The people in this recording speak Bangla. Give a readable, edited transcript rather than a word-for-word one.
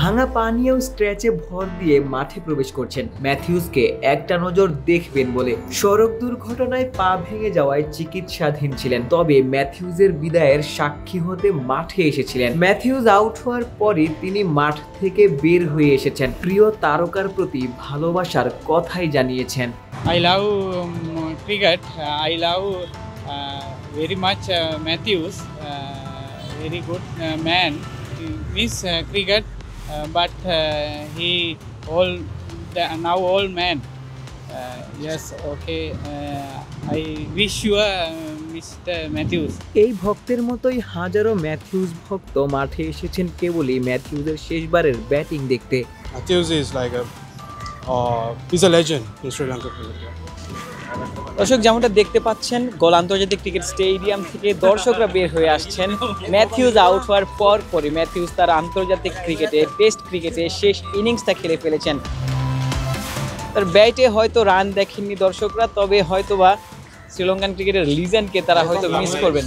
ভাঙা পা নিয়েও স্ট্রেচে ভর দিয়ে মাঠে প্রবেশ করছেন। ম্যাথিউসকে একটা নজর দেখবেন বলে সড়ক দুর্ঘটনায় পা ভেঙে যাওয়ায় চিকিৎসাধীন ছিলেন, তবে ম্যাথিউসের বিদায়ের সাক্ষী হতে মাঠে এসেছিলেন। ম্যাথিউস আউট হওয়ার পরই তিনি মাঠ থেকে বের হয়ে এসেছেন, প্রিয় তারকার প্রতি ভালোবাসার কথাই জানিয়েছেন। I love cricket. I love very much Matthews. Very good man. He miss cricket, but he now old man. Yes, okay. I wish you Mr. Matthews. এই ভক্তের মতোই হাজারো ম্যাথিউস ভক্ত মাঠে এসেছেন কেবলই ম্যাথিউসের শেষবারের ব্যাটিং দেখতে। Matthews is like he's a legend in Sri Lanka cricket. দর্শক যেমনটা দেখতে পাচ্ছেন, গোল আন্তর্জাতিক ক্রিকেট স্টেডিয়াম থেকে দর্শকরা বের হয়ে আসছেন। ম্যাথিউস আউট হওয়ার পরই ম্যাথিউস তার আন্তর্জাতিক ক্রিকেটে, টেস্ট ক্রিকেটে শেষ ইনিংসটা খেলে ফেলেছেন। তার ব্যাটে হয়তো রান দেখেননি দর্শকরা, তবে হয়তোবা শ্রীলঙ্কান ক্রিকেটের লিজেন্ডকে তারা হয়তো মিস করবেন।